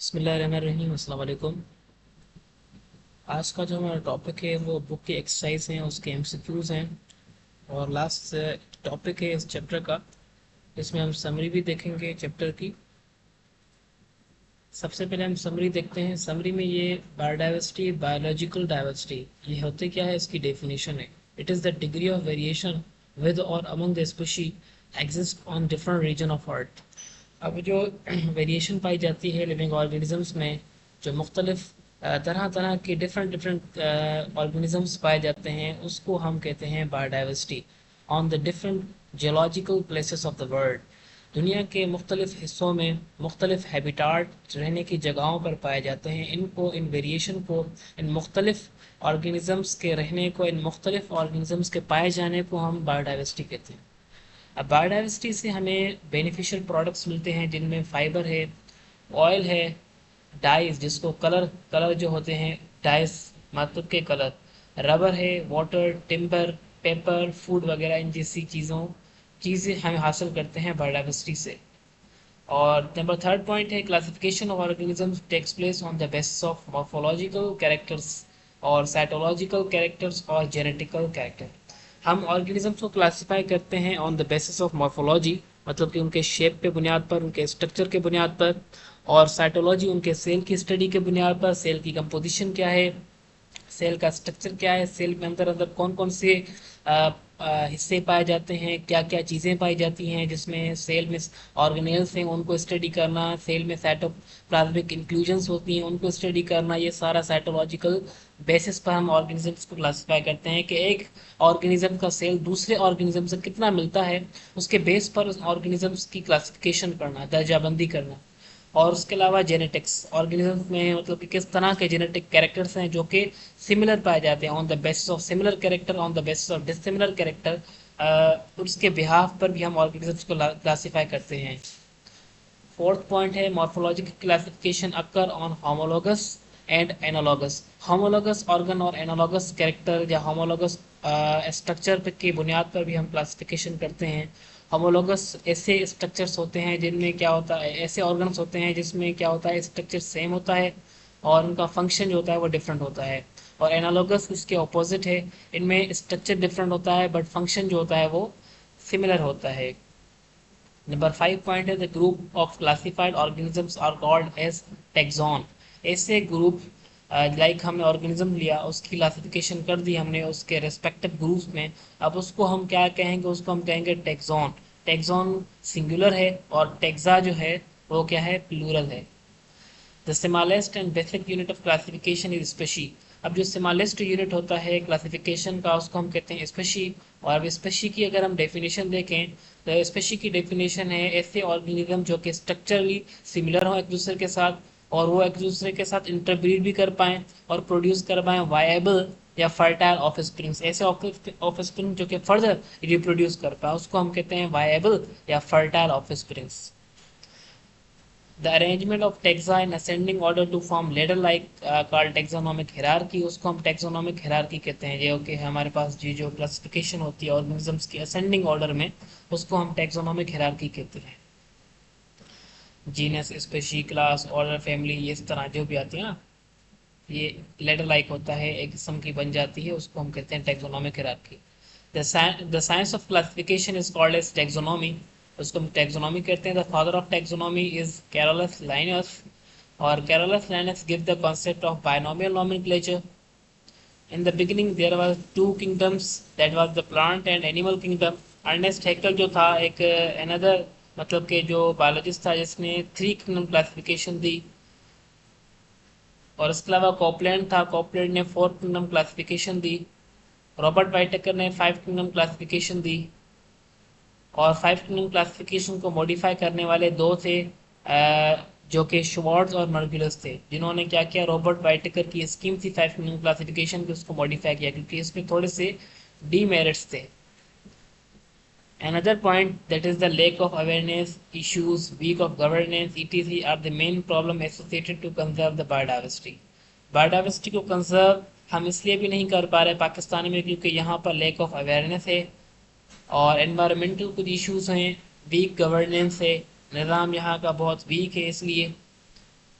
बिस्मिल्लाहिर्रहमानिर्रहीम, अस्सलाम वालेकुम। आज का जो हमारा टॉपिक है वो बुक की एक्सरसाइज हैं, उसके एमसीक्यूज़ हैं और लास्ट टॉपिक है इस चैप्टर का। इसमें हम समरी भी देखेंगे चैप्टर की। सबसे पहले हम समरी देखते हैं। समरी में ये बायोडाइवर्सिटी, बायोलॉजिकल डाइवर्सिटी, ये होते क्या है, इसकी डेफिनेशन है। It is the degree of variation with और among the species exist on different region of earth. अब जो वेरिएशन पाई जाती है लिविंग ऑर्गेनिजम्स में, जो मुख्तलिफ तरह तरह के डिफरेंट डिफरेंट ऑर्गेनिजम्स पाए जाते हैं, उसको हम कहते हैं biodiversity on the different geological places of the world. दुनिया के मुख्तलिफ हिस्सों में मुख्तलिफ हैबिटाट रहने की जगहों पर पाए जाते हैं। इनको, इन वेरिएशन को, इन मुख्तलिफ ऑर्गेनिजम्स के रहने को, इन मुख्तलिफ ऑर्गेनिजम्स के पाए जाने को हम बायोडाइवर्सिटी कहते हैं। अब बायोडाइवर्सिटी से हमें बेनिफिशियल प्रोडक्ट्स मिलते हैं जिनमें फाइबर है, ऑयल है, डाइज जिसको कलर कलर जो होते हैं, डाइज मतलब के कलर, रबर है, वाटर, टिम्बर, पेपर, फूड वगैरह, इन जैसी चीज़ें हम हासिल करते हैं बायोडाइवर्सिटी से। और नंबर थर्ड पॉइंट है classification of organisms takes place on the basis of morphological characters और साइटोलॉजिकल कैरेक्टर्स और जेनेटिकल कैरेक्टर। हम ऑर्गेनिजम्स को क्लासिफाई करते हैं on the basis of morphology, मतलब कि उनके शेप पे बुनियाद पर, उनके स्ट्रक्चर के बुनियाद पर, और साइटोलॉजी उनके सेल की स्टडी के बुनियाद पर, सेल की कंपोजिशन क्या है, सेल का स्ट्रक्चर क्या है, सेल में अंदर अंदर कौन कौन से हिस्से पाए जाते हैं, क्या क्या चीज़ें पाई जाती हैं, जिसमें सेल में ऑर्गेनेल्स हैं उनको स्टडी करना, सेल में साइटोप्लाज्मिक इंक्लूजन्स होती हैं उनको स्टडी करना, ये सारा साइटोलॉजिकल बेसिस पर हम ऑर्गेनिजम्स को क्लासिफाई करते हैं कि एक ऑर्गेनिज्म का सेल दूसरे ऑर्गेनिज्म से कितना मिलता है, उसके बेस पर उस ऑर्गेनिजम्स की क्लासिफिकेशन करना, दर्जाबंदी करना। और उसके अलावा जेनेटिक्स, ऑर्गेनिज्म में मतलब कि किस तरह के जेनेटिक कैरेक्टर्स हैं जो कि सिमिलर पाए जाते हैं, on the basis of similar character, on the basis of dissimilar character, उसके बिहाफ पर भी हम ऑर्गेनिजम्स को क्लासीफाई करते हैं। फोर्थ पॉइंट है morphological classification occur on homologous and analogous. Homologous organ और एनालॉगस कैरेक्टर या होमोलोगस स्ट्रक्चर की बुनियाद पर भी हम क्लासिफिकेशन करते हैं। होमोलोगस ऐसे स्ट्रक्चर्स होते हैं जिनमें क्या होता है, ऐसे ऑर्गन्स होते हैं जिसमें क्या होता है, स्ट्रक्चर सेम होता है और उनका फंक्शन जो होता है वो डिफरेंट होता है। और एनालॉगस इसके ऑपोजिट है, इनमें स्ट्रक्चर डिफरेंट होता है बट फंक्शन जो होता है वो सिमिलर होता है। नंबर 5 पॉइंट है the group of classified organisms are called as taxon. ऐसे ग्रुप, लाइक हमने ऑर्गेनिज्म लिया, उसकी क्लासिफिकेशन कर दी हमने उसके रेस्पेक्टिव ग्रुप्स में, अब उसको हम क्या कहेंगे, उसको हम कहेंगे टैक्सॉन। टैक्सॉन सिंगुलर है और टैक्सा जो है वो क्या है, प्लूरल है। The smallest and basic unit of classification is species. अब जो स्मॉलेस्ट यूनिट होता है क्लासिफिकेशन का उसको हम कहते हैं स्पेशी। और अब स्पेशी की अगर हम डेफिनेशन देखें तो स्पेशी की डेफिनेशन है ऐसे ऑर्गेनिज्म जो कि स्ट्रक्चरली सिमिलर हो एक दूसरे के साथ और वो एक दूसरे के साथ इंटरब्रीड भी कर पाएँ और प्रोड्यूस कर पाएँ वायबल या फर्टाइल ऑफ स्प्रिंग्स। ऐसे ऑफ स्प्रिंग जो कि फर्दर रिप्रोड्यूस कर पाए उसको हम कहते हैं वायबल या fertile of springs. The arrangement of taxa in ascending order to form ladder like called taxonomic hierarchy, उसको हम taxonomic hierarchy कहते हैं। जो कि हमारे पास जो क्लासिफिकेशन होती है ऑर्गेनिजम्स की असेंडिंग ऑर्डर में, उसको हम taxonomic hierarchy कहते हैं। Genus, species, class, order, family, ये इस तरह जो भी आती है ना, ये लेटर लाइक होता है, एक किस्म की बन जाती है, उसको हम कहते हैं taxonomic hierarchy. The science of classification is called as taxonomy, उसको हम टैक्सोनॉमी कहते हैं। The father of taxonomy is Carolus Linnaeus, और Carolus Linnaeus give the concept of binomial nomenclature. In the beginning there was two kingdoms, that was the plant and animal kingdom. Ernest Haeckel जो था एक another, मतलब के जो biologist था जिसने 3 kingdom classification दी। और इसके अलावा कॉपलैंड था, कॉपलैंड ने 4 किंगडम क्लासिफिकेशन दी। रॉबर्ट वाइटेकर ने 5 किंगडम क्लासिफिकेशन दी। और 5 किंगडम क्लासिफिकेशन को मॉडिफाई करने वाले दो थे, जो कि श्वार्ट्ज और मर्कुलस थे, जिन्होंने क्या किया, रॉबर्ट वाइटेकर की स्कीम थी 5 किंगडम क्लासिफिकेशन की, उसको मॉडिफाई किया क्योंकि इसमें थोड़े से डीमेरिट्स थे। Another point, that is the lack of awareness, issues, weak of governance, etc. are the main problem associated to conserve the biodiversity. Biodiversity को कंजर्व हम इसलिए भी नहीं कर पा रहे पाकिस्तान में क्योंकि यहाँ पर लैक ऑफ अवेयरनेस है और एनवायरमेंटल कुछ इश्यूज हैं, वीक गवर्नेंस है, निज़ाम यहाँ का बहुत वीक है, इसलिए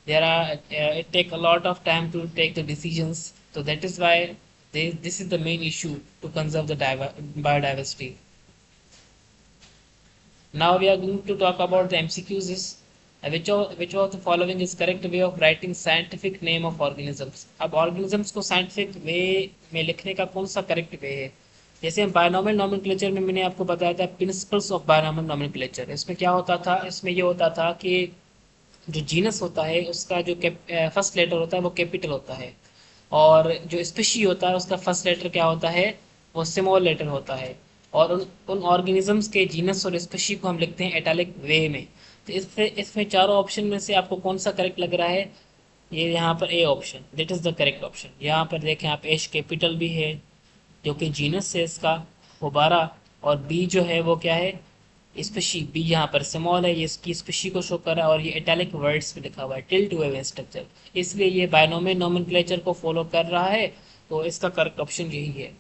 there are it take a lot of time to take the decisions. So that is why this is the main issue to conserve the biodiversity. Now we are going to talk about the MCQs is which of the following is correct way of writing scientific name of organisms. अब organisms को scientific way में लिखने का कौन सा correct way है? जैसे हम बायनॉमियल नॉमेनक्लेचर में मैंने आपको बताया था प्रिंसिपल्स ऑफ बायनॉमियल नॉमेनक्लेचर। इसमें क्या होता था, इसमें ये होता था कि जो जीनस होता है उसका जो फर्स्ट लेटर होता है वो कैपिटल होता है, और जो स्पीशी होता है उसका फर्स्ट लेटर क्या होता है, वो स्मॉल लेटर होता है। और उन ऑर्गेनिजम्स के जीनस और स्पीशी को हम लिखते हैं एटालिक वे में। तो इसमें चारों ऑप्शन में से आपको कौन सा करेक्ट लग रहा है? ये यहाँ पर A option that is the correct option. यहाँ पर देखें आप, एच कैपिटल भी है जो कि जीनस है इसका गुब्बारा, और बी जो है वो क्या है, स्पेशी। बी यहाँ पर स्मॉल है, ये इसकी स्पेशी को शो कर रहा है, और ये इटैलिक वर्ड्स में लिखा हुआ है टिल टू वेव स्ट्रक्चर, इसलिए ये बायनोमियल नोमेनक्लेचर को फॉलो कर रहा है। तो इसका करेक्ट ऑप्शन यही है।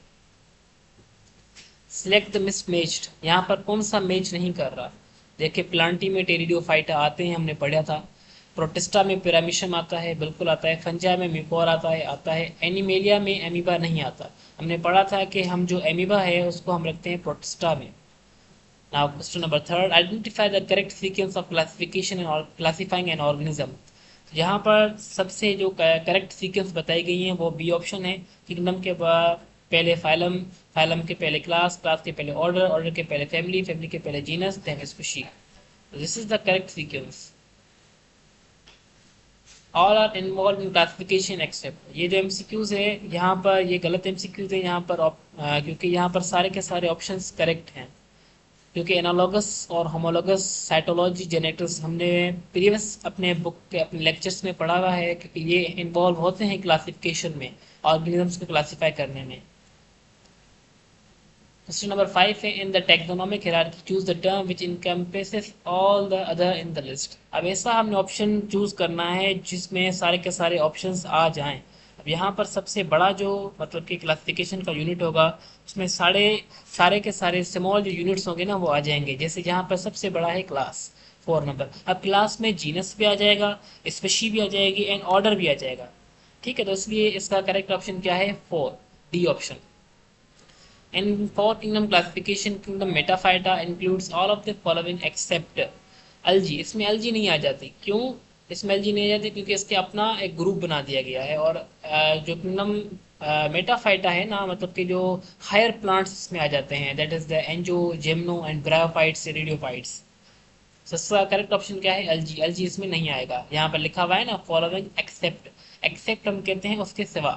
सिलेक्ट द मिसमैच्ड, यहाँ पर कौन सा मैच नहीं कर रहा? देखिए प्लांटी में टेरिडोफाइटा आते हैं, हमने पढ़ा था। प्रोटिस्टा में पिरामिशम आता है, बिल्कुल आता है। फंजा में म्यूकोर आता है। एनिमेलिया में एमीबा नहीं आता। हमने पढ़ा था कि हम जो एमीबा है उसको हम रखते हैं प्रोटिस्टा में। Now, question number third, identify the correct sequence of classification and classifying an organism. यहाँ पर सबसे जो करेक्ट सीक्वेंस बताई गई है वो बी ऑप्शन है। किंगडम के पहले फाइलम, फाइलम के पहले क्लास, क्लास के पहले ऑर्डर, ऑर्डर के पहले फैमिली, फैमिली के पहले genus, then species. This is the correct sequence. All are involve in classification except, ये जो एमसीक्यूज है यहाँ पर ये गलत एमसीक्यूज है यहाँ पर क्योंकि यहाँ पर सारे के सारे ऑप्शंस करेक्ट हैं। क्योंकि एनालॉगस और होमोलॉगस साइटोलॉजी जेनेटिक्स हमने प्रीवियस अपने बुक के अपने लेक्चर्स में पढ़ा हुआ है, क्योंकि ये इन्वॉल्व होते हैं क्लासिफिकेशन में, ऑर्गेनिजम्स को क्लासिफाई करने में। क्वेश्चन नंबर 5 है, in the taxonomic hierarchy choose the term which encompasses all the other in the list. अब ऐसा हमने ऑप्शन चूज करना है जिसमें सारे के सारे ऑप्शंस आ जाएं। अब यहाँ पर सबसे बड़ा जो मतलब कि क्लासिफिकेशन का यूनिट होगा उसमें सारे के सारे स्मॉल जो यूनिट्स होंगे ना वो आ जाएंगे। जैसे यहाँ पर सबसे बड़ा है क्लास 4 नंबर। अब क्लास में जीनस भी आ जाएगा, स्पेशी भी आ जाएगी, एंड ऑर्डर भी आ जाएगा। ठीक है, तो इसलिए इसका करेक्ट ऑप्शन क्या है? 4, D option. In four kingdom classification, kingdom Metaphyta includes all of the following except algae। इसमें algae नहीं आ जाती। क्यों इसमें algae नहीं आ जाती? क्योंकि इसके अपना एक ग्रुप बना दिया गया है। और जो किंगडम मेटाफाइटा है ना, मतलब कि जो हायर प्लांट्स इसमें आ जाते हैं, that is the angio, gymno and bryophytes, pteridophytes. इसका करेक्ट ऑप्शन क्या है? algae। algae इसमें नहीं आएगा। यहाँ पर लिखा हुआ है ना फॉलोइंग एक्सेप्ट, एक्सेप्ट हम कहते हैं उसके सिवा।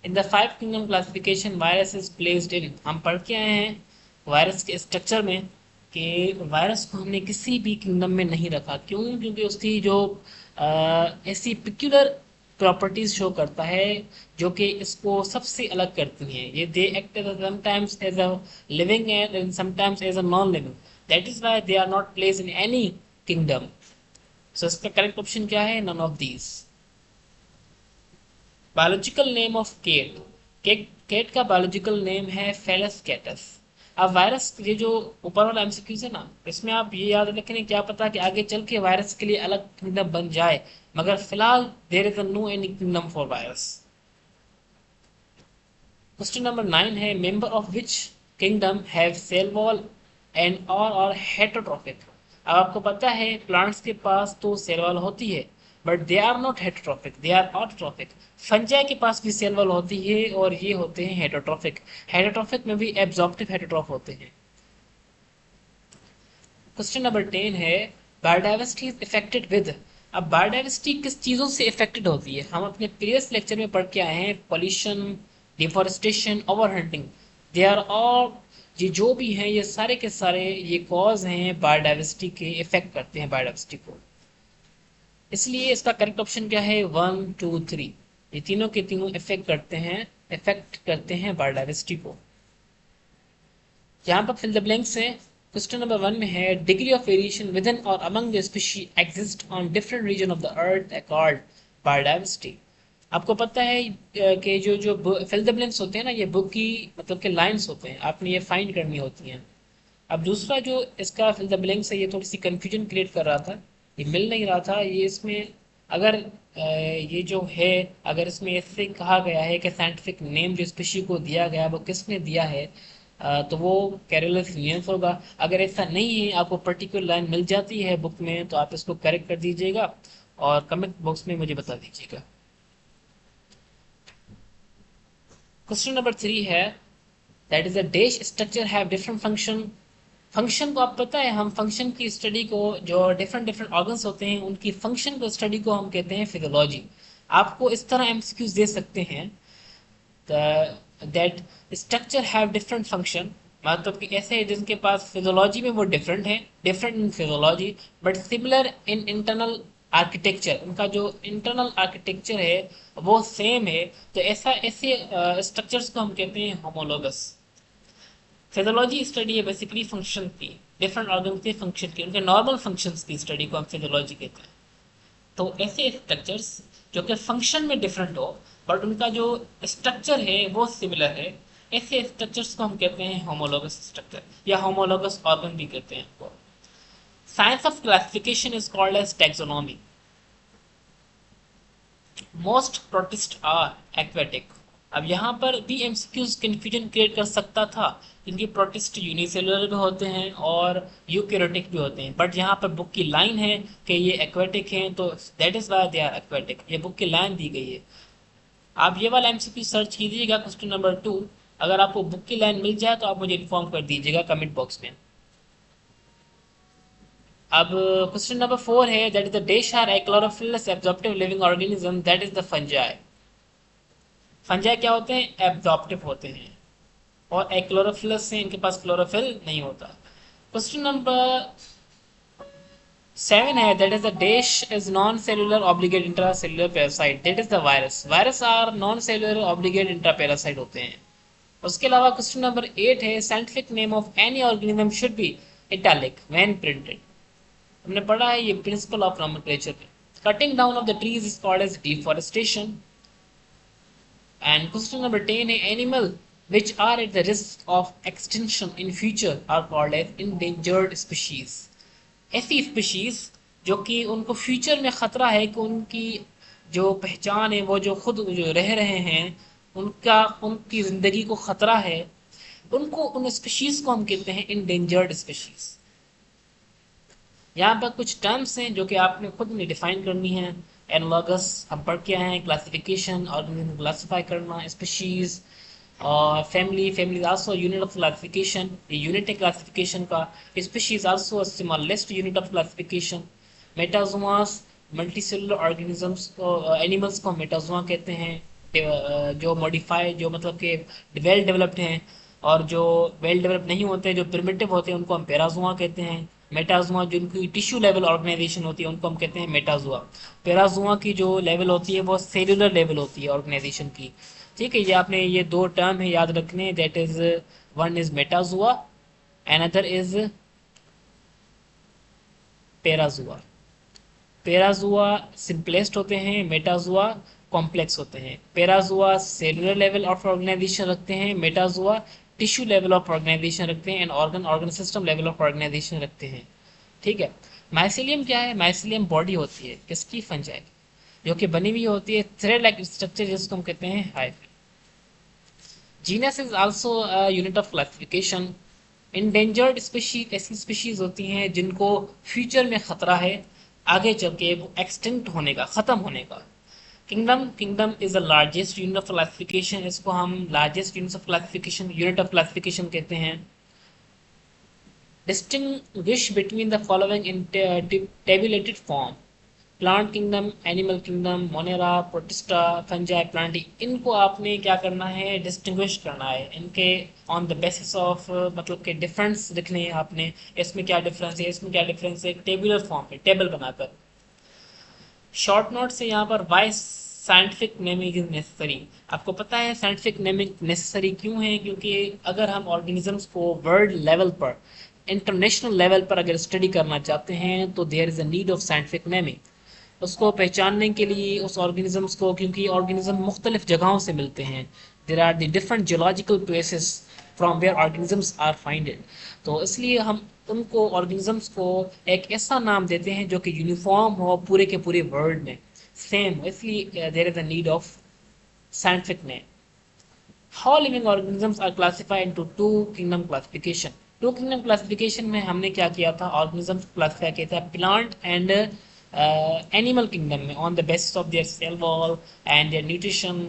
In the 5 kingdom classification virus is placed in, हम पढ़ के आए हैं वायरस के स्ट्रक्चर में कि वायरस को हमने किसी भी किंगडम में नहीं रखा। क्यों? क्योंकि उसकी जो ऐसी पिक्यूलर प्रॉपर्टीज शो करता है जो कि इसको सबसे अलग करती हैं। ये they act as sometimes as a living and sometimes as a non living, that is why they are not placed in any kingdom. So इसका करेक्ट ऑप्शन क्या है? None of these. Biological name of cat, cat का biological name है Felis कैटस। अब virus, ये जो ऊपर वाला एमसीक्यूज है ना, इसमें आप ये याद रखें, क्या पता कि आगे चल के वायरस के लिए अलग किंगडम बन जाए, मगर फिलहाल there is no any kingdom for virus. Question number 9 है, member of which kingdom have cell wall and और हेटरोट्रॉफिक। अब आपको पता है प्लांट्स के पास तो सेल वॉल होती है, but they are not heterotrophic, they are autotrophic. Fungi के पास भी सेल वॉल होती है और ये होते हैं हेटरोट्रॉफिक। हेटरोट्रॉफिक में भी एब्जॉर्प्टिव हेटरोट्रॉफ होते हैं। क्वेश्चन नंबर 10 है, बायोडाइवर्सिटी इज इफेक्टेड विद। अब बायोडाइवर्सिटी किस चीज़ों से इफेक्टेड होती है? हम अपने प्रीवियस लेक्चर में पढ़ के आए हैं, pollution, deforestation, over hunting, they are all, ये जो भी हैं ये सारे के सारे ये कॉज हैं बायोडाइवर्सिटी के, इफेक्ट करते हैं बायोडाइवर्सिटी को। इसलिए इसका करेक्ट ऑप्शन क्या है? 1, 2, 3, ये तीनों के तीनों इफेक्ट करते हैं बायोडाइवर्सिटी को। यहाँ पर फिल द ब्लैंक्स है। क्वेश्चन नंबर 1 में है, degree of variation with in और among the species exist on different region of the earth called biodiversity. आपको पता है कि जो फिल द ब्लैंक्स होते हैं ना, ये बुक की मतलब के लाइंस होते हैं, आपने ये फाइंड करनी होती हैं। अब दूसरा जो इसका फिल द ब्लैंक्स है, ये थोड़ी सी कंफ्यूजन क्रिएट कर रहा था, ये मिल नहीं रहा था, ये इसमें अगर ये जो है, अगर इसमें ऐसे कहा गया है कि साइंटिफिक नेम जो स्पीशी को दिया गया वो किसने दिया है, तो वो कैरोलस लिनियंस होगा। अगर ऐसा नहीं है, आपको पर्टिकुलर लाइन मिल जाती है बुक में, तो आप इसको करेक्ट कर दीजिएगा और कमेंट बॉक्स में मुझे बता दीजिएगा। क्वेश्चन नंबर 3 है, that is a dash structure have different function. Function को आप पता है, हम फंक्शन की स्टडी को, जो डिफरेंट डिफरेंट ऑर्गन्स होते हैं उनकी फंक्शन को स्टडी को हम कहते हैं फिजियोलॉजी। आपको इस तरह एमसीक्यूज दे सकते हैं, that structure have different function, मतलब कि ऐसे है जिनके पास फिजियोलॉजी में वो डिफरेंट है, different in physiology but similar in internal architecture, उनका जो इंटरनल आर्किटेक्चर है वो सेम है। तो ऐसा ऐसे स्ट्रक्चर्स को हम कहते हैं होमोलोगस। फिजियोलॉजी स्टडी है बेसिकली फंक्शन की, डिफरेंट ऑर्गन के फंक्शन की, उनके नॉर्मल फंक्शंस की स्टडी को हम फिजियोलॉजी कहते हैं। तो ऐसे स्ट्रक्चर्स जो कि फंक्शन में डिफरेंट हो बट उनका जो स्ट्रक्चर है वो सिमिलर है, ऐसे स्ट्रक्चर्स को हम कहते हैं होमोलोगस स्ट्रक्चर या होमोलोगस ऑर्गन भी कहते हैं। Science of classification is called as taxonomy. Most protist are aquatic. अब यहाँ पर भी एमसीक्यूज कंफ्यूजन क्रिएट कर सकता था, क्योंकि प्रोटिस्ट यूनिसेलुलर भी होते हैं और यूकैरियोटिक भी होते हैं, बट यहाँ पर बुक की लाइन है कि ये एक्वेटिक हैं, तो that is why they are aquatic, ये बुक की लाइन दी गई है। आप ये वाला एमसीक्यू सर्च कीजिएगा क्वेश्चन नंबर 2। अगर आपको बुक की लाइन मिल जाए तो आप मुझे इन्फॉर्म कर दीजिएगा कमेंट बॉक्स में। अब क्वेश्चन नंबर 4 है, that is the dash are chlorophyllous absorptive living organism, that is the fungi. Fungi क्या होते हैं? एब्जॉर्प्टिव होते हैं, और एक्लोरोफिलस से इनके पास क्लोरोफिल नहीं होता। क्वेश्चन नंबर 7 है, that is the dash is non cellular obligate intra cellular parasite, that is the virus. Virus are non cellular obligate intra parasite होते हैं। उसके अलावा क्वेश्चन नंबर 8 है, scientific name of any organism should be italic when printed. हमने पढ़ा है ये principle of nomenclature में। Cutting down of the trees is called as deforestation. And question number 10 है, animal which are at the risk of extinction in future are called as endangered species। ऐसी species जो कि उनको future में खतरा है कि उनकी जो पहचान है, वो जो खुद जो रह रहे हैं उनका, उनकी जिंदगी को खतरा है, उनको, उन स्पीशीज को हम कहते हैं इंडेंजर्ड स्पीशीज। यहाँ पर कुछ टर्म्स हैं जो कि आपने खुद में डिफाइन करनी है। एनालॉगस हम पढ़ के आए हैं, क्लासिफिकेशन ऑर्गेनिज्म क्लासिफाई करना, स्पीशीज और family. Family is also unit of classification, ये यूनिट है क्लासिफिकेशन का। Species also a smallest unit of classification. Metazoas, multicellular organisms को, एनिमल्स को मेटाजोआ कहते हैं। जो मॉडिफाई, जो मतलब कि वेल डेवलप्ड हैं, और जो वेल डेवलप नहीं होते, जो प्रिमिटिव होते हैं, उनको हम पैराजुआ कहते हैं। मेटाजुआ जिनकी टिश्यू लेवल ऑर्गेनाइजेशन होती है उनको हम कहते हैं मेटाजुआ। पैराजुआ की जो लेवल होती है वो सेलुलर लेवल होती है ऑर्गेनाइजेशन की। ठीक है, ये आपने ये दो टर्म है याद रखने, that is one is metazoa, another is parazoa. Parazoa simplest होते हैं, मेटाजुआ कॉम्प्लेक्स होते हैं। Parazoa cellular level of organisation रखते हैं, metazoa tissue level of organisation रखते हैं, and organ system level of organisation रखते हैं। ठीक है। माइसिलियम क्या है? माइसिलियम बॉडी होती है किसकी? फंजाई, जो कि बनी हुई होती है थ्रेड लाइक स्ट्रक्चर, जिसको हम कहते हैं hyphae. Genus is also unit of classification. Endangered species ऐसी स्पीशीज होती हैं जिनको फ्यूचर में खतरा है आगे चल के वो एक्सटिंक्ट होने का, खत्म होने का। Kingdom, kingdom is the largest unit of classification, इसको हम largest unit of classification, unit of classification कहते हैं। Distinguish between the following in tabulated form: plant kingdom, animal kingdom, Monera, protista, fungi, Plantae. इनको आपने क्या करना है? डिस्टिंग्विश करना है इनके ऑन द बेसिस ऑफ, मतलब के डिफरेंस लिखने हैं आपने, इसमें क्या डिफरेंस है, इसमें क्या डिफरेंस है, टेबुलर फॉर्म पे टेबल बनाकर। शॉर्ट नोट से यहाँ पर why scientific naming is necessary. आपको पता है साइंटिफिक नेमिंग नेसेसरी क्यों है? क्योंकि अगर हम ऑर्गेनिजम्स को वर्ल्ड लेवल पर, इंटरनेशनल लेवल पर अगर स्टडी करना चाहते हैं तो there is a need of scientific naming. उसको पहचानने के लिए उस ऑर्गेनिजम्स को, क्योंकि ऑर्गेनिज्म मुख्तलिफ जगहों से मिलते हैं, there are the different geological places from where organisms are finded, तो इसलिए हम उनको, ऑर्गेनिजम्स को एक ऐसा नाम देते हैं जो कि यूनिफॉर्म हो पूरे के पूरे वर्ल्ड में। सेम, इसलिए there is a need of scientific name. How living organisms are classified into two kingdom classification. Two kingdom classification में हमने क्या किया था, organisms classify किया था plant and animal kingdom में on the basis of their cell wall and their nutrition.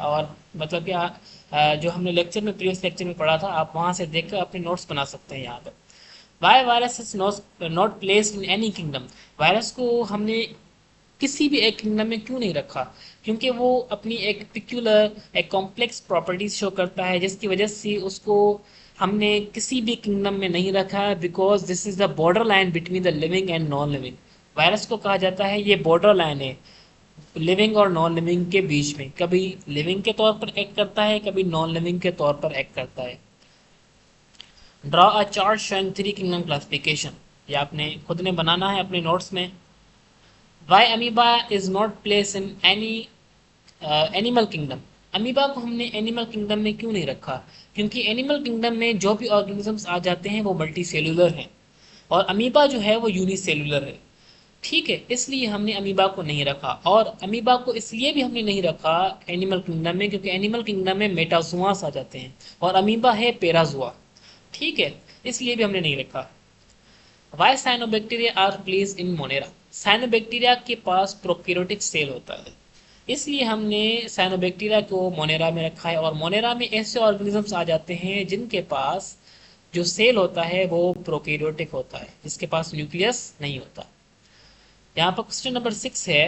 और मतलब क्या जो हमने लेक्चर में प्रीवियस लेक्चर में पढ़ा था, आप वहाँ से देखकर अपने नोट्स बना सकते हैं यहाँ पर. Why virus is not placed in any kingdom. Virus को हमने किसी भी एक किंगडम में क्यों नहीं रखा, क्योंकि वो अपनी एक पिक्यूलर एक कॉम्प्लेक्स प्रॉपर्टीज शो करता है, जिसकी वजह से उसको हमने किसी भी किंगडम में नहीं रखा है. Because this is the border line between the living and non living. Virus को कहा जाता है ये बॉर्डर लाइन है लिविंग और नॉन लिविंग के बीच में. कभी लिविंग के तौर पर एक्ट करता है, कभी नॉन लिविंग के तौर पर एक्ट करता है. Draw a chart showing three kingdom classification. ये आपने खुद ने बनाना है अपने नोट्स में. Why amoeba is not placed in any animal kingdom. Amoeba को हमने एनिमल किंगडम में क्यों नहीं रखा, क्योंकि एनिमल किंगडम में जो भी ऑर्गेनिजम्स आ जाते हैं वो मल्टी सेलुलर हैं और अमीबा जो है वो यूनिसेलुलर है. ठीक है, इसलिए हमने अमीबा को नहीं रखा. और अमीबा को इसलिए भी हमने नहीं रखा एनिमल किंगडम में क्योंकि एनिमल किंगडम में मेटाजुआस आ जाते हैं और अमीबा है पेराजुआ. ठीक है, इसलिए भी हमने नहीं रखा. Why cyanobacteria are placed in monera. Cyanobacteria के पास प्रोकैरियोटिक सेल होता है, इसलिए हमने साइनोबैक्टीरिया को मोनेरा में रखा है. और मोनेरा में ऐसे ऑर्गेनिजम्स आ जाते हैं जिनके पास जो सेल होता है वो प्रोकैरियोटिक होता है, जिसके पास न्यूक्लियस नहीं होता. यहाँ पर क्वेश्चन नंबर 6 है,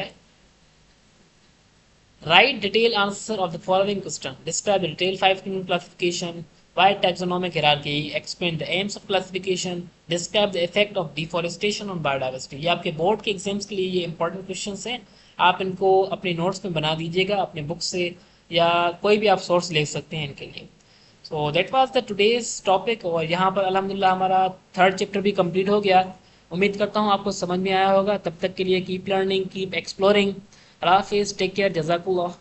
right detail answer of the following question. Describe the detail 5 kingdom classification. Why taxonomic hierarchy? Explain the aims of classification. Describe the effect of deforestation on biodiversity. ये आपके बोर्ड के exams के लिए ये important questions हैं. आप इनको अपने नोट्स में बना दीजिएगा अपने बुक से, या कोई भी आप सोर्स ले सकते हैं इनके लिए. So that was the today's topic. और यहाँ पर अल्हम्दुलिल्लाह हमारा थर्ड चैप्टर भी कंप्लीट हो गया. उम्मीद करता हूँ आपको समझ में आया होगा. तब तक के लिए कीप लर्निंग, कीप एक्सप्लोरिंग. हाफिज़, टेक केयर, जज़ाकुल्लाह.